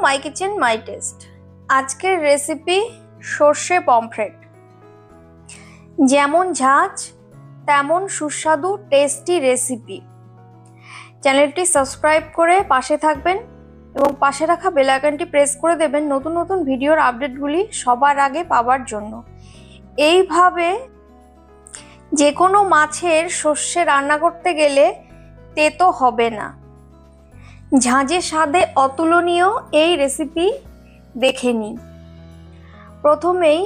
মাই kitchen মাই test. আজকের recipe সর্ষে pomfret. যেমন ঝাঁঝ তেমন সুস্বাদু টেস্টি রেসিপি। চ্যানেলটি সাবস্ক্রাইব করে পাশে থাকবেন এবং পাশে রাখা বেল আইকনটি প্রেস করে দেবেন নতুন নতুন ভিডিওর আপডেটগুলি সবার আগে পাওয়ার জন্য। এইভাবে যে কোনো মাছের সর্ষে রান্না করতে গেলে তেতো হবে না। ঝাঁঝে স্বাদে অতুলনীয় এই রেসিপি দেখে নিন। প্রথমেই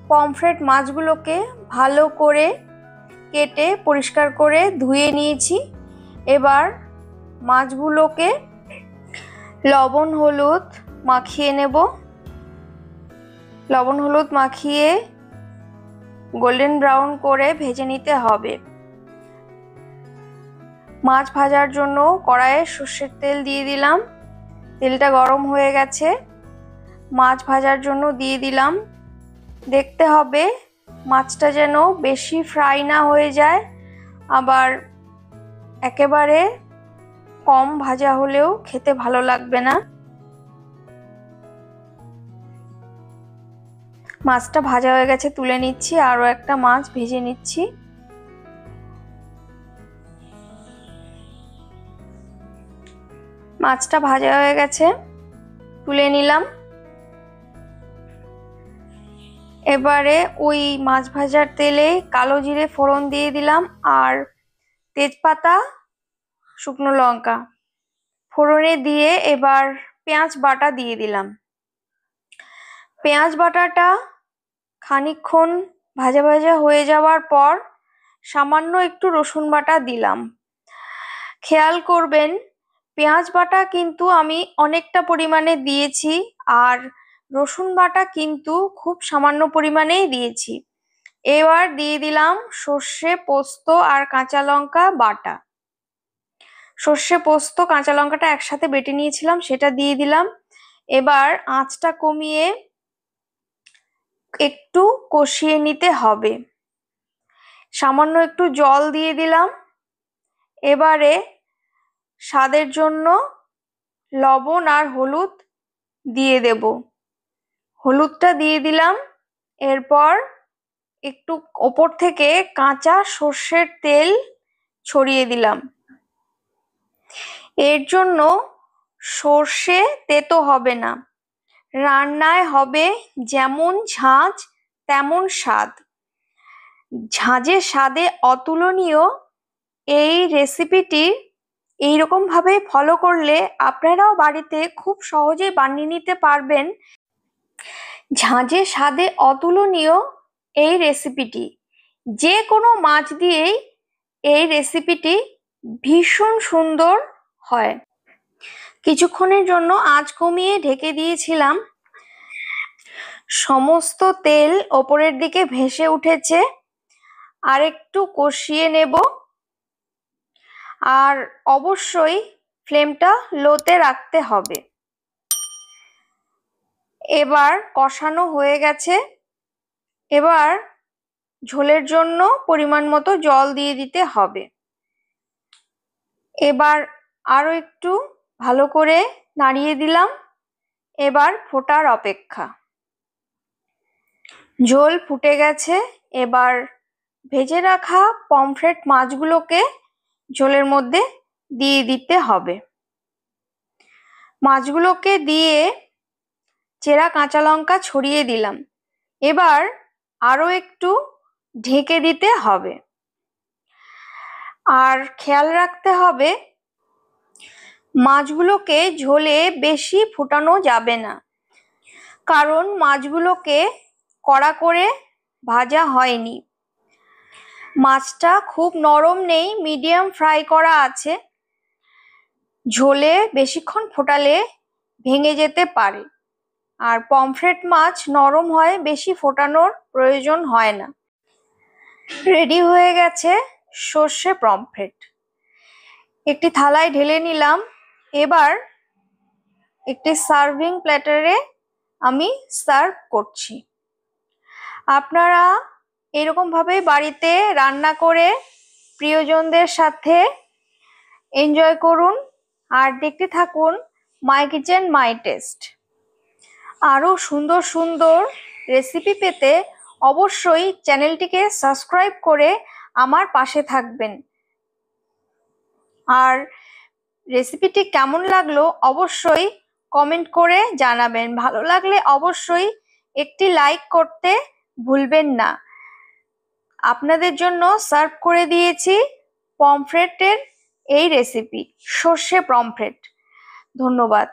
পমফ্রেট মাছগুলোকে ভালো করে কেটে পরিষ্কার করে ধুয়ে নিয়েছি। এবার মাছগুলোকে লবণ হলুদ মাখিয়ে নেব। লবণ হলুদ মাখিয়ে গোল্ডেন ব্রাউন করে ভেজে নিতে হবে। মাছ ভাজার জন্য কড়াইয়ে সর্ষের তেল দিয়ে দিলাম। তেলটা গরম হয়ে গেছে। মাছ ভাজার জন্য দিয়ে দিলাম। দেখতে হবে মাছটা যেন বেশি ফ্রাই না হয়ে যায়, আবার একেবারে কম ভাজা হলেও খেতে ভালো লাগবে না। মাছটা ভাজা হয়ে গেছে, তুলে নিচ্ছি। আরো একটা মাছ ভেজে নিচ্ছি। মাছটা ভাজা হয়ে গেছে, তুলে নিলাম। এবারে ওই মাছ ভাজার তেলে কালো জিরে ফোড়ন দিয়ে দিলাম আর তেজপাতা শুকনো লঙ্কা ফোড়নে দিয়ে এবার পেঁয়াজ বাটা দিয়ে দিলাম। পেঁয়াজ বাটাটা খানিকক্ষণ ভাজা ভাজা হয়ে যাওয়ার পর সামান্য একটু রসুন বাটা দিলাম। খেয়াল করবেন পেঁয়াজ বাটা কিন্তু আমি অনেকটা পরিমাণে দিয়েছি আর রসুন বাটা কিন্তু খুব সামান্য পরিমাণেই দিয়েছি। এবার দিয়ে দিলাম সর্ষে পোস্ত আর কাঁচা লঙ্কা বাটা। সর্ষে পোস্ত কাঁচা লঙ্কাটা একসাথে বেটে নিয়েছিলাম, সেটা দিয়ে দিলাম। এবার আঁচটা কমিয়ে একটু কষিয়ে নিতে হবে। সামান্য একটু জল দিয়ে দিলাম। এবারে স্বাদের জন্য লবণ আর হলুদ দিয়ে দেব। হলুদটা দিয়ে দিলাম। এরপর একটু ওপর থেকে কাঁচা সর্ষের তেল ছড়িয়ে দিলাম। এর জন্য সর্ষে তেতো হবে না, রান্নায় হবে যেমন ঝাঁঝ তেমন স্বাদ। ঝাঁঝে স্বাদে অতুলনীয় এই রেসিপিটি এইরকম ভাবে ফলো করলে আপনারাও বাড়িতে খুব সহজেই বানিয়ে নিতে পারবেন। ঝাঁঝে স্বাদে অতুলনীয় এই রেসিপিটি যে কোনো মাছ দিয়েই এই রেসিপিটি ভীষণ সুন্দর হয়। কিছুক্ষণের জন্য আঁচ কমিয়ে ঢেকে দিয়েছিলাম। সমস্ত তেল ওপরের দিকে ভেসে উঠেছে। আর একটু কষিয়ে নেব আর অবশ্যই ফ্লেমটা লোতে রাখতে হবে। এবার কষানো হয়ে গেছে। এবার ঝোলের জন্য পরিমাণ মতো জল দিয়ে দিতে হবে। এবার আরো একটু ভালো করে নাড়িয়ে দিলাম। এবার ফোটার অপেক্ষা। ঝোল ফুটে গেছে। এবার ভেজে রাখা পমফ্রেট মাছগুলোকে ঝোলের মধ্যে দিয়ে দিতে হবে। মাছগুলোকে দিয়ে চেরা কাঁচা লঙ্কা ছড়িয়ে দিলাম। এবার আরো একটু ঢেকে দিতে হবে। আর খেয়াল রাখতে হবে মাছগুলোকে ঝোলে বেশি ফোটানো যাবে না, কারণ মাছগুলোকে কড়া করে ভাজা হয়নি। মাছটা খুব নরম নেই, মিডিয়াম ফ্রাই করা আছে। ঝোলে বেশিক্ষণ ফোটালে ভেঙে যেতে পারে। আর পমফ্রেট মাছ নরম হয়, বেশি ফোটানোর প্রয়োজন হয় না। রেডি হয়ে গেছে সর্ষে পমফ্রেট। একটি থালায় ঢেলে নিলাম। এবার একটি সার্ভিং প্ল্যাটারে আমি সার্ভ করছি। আপনারা এরকম ভাবে বাড়িতে রান্না করে প্রিয়জনদের সাথে এনজয় করুন আর দেখতে থাকুন মাই কিচেন মাই টেস্ট। আরো সুন্দর সুন্দর রেসিপি পেতে অবশ্যই চ্যানেলটিকে সাবস্ক্রাইব করে আমার পাশে থাকবেন। আর রেসিপিটি কেমন লাগলো অবশ্যই কমেন্ট করে জানাবেন। ভালো লাগলে অবশ্যই একটি লাইক করতে ভুলবেন না। আপনাদের জন্য সার্ভ করে দিয়েছি পমফ্রেটের এই রেসিপি, সর্ষে পমফ্রেট। ধন্যবাদ।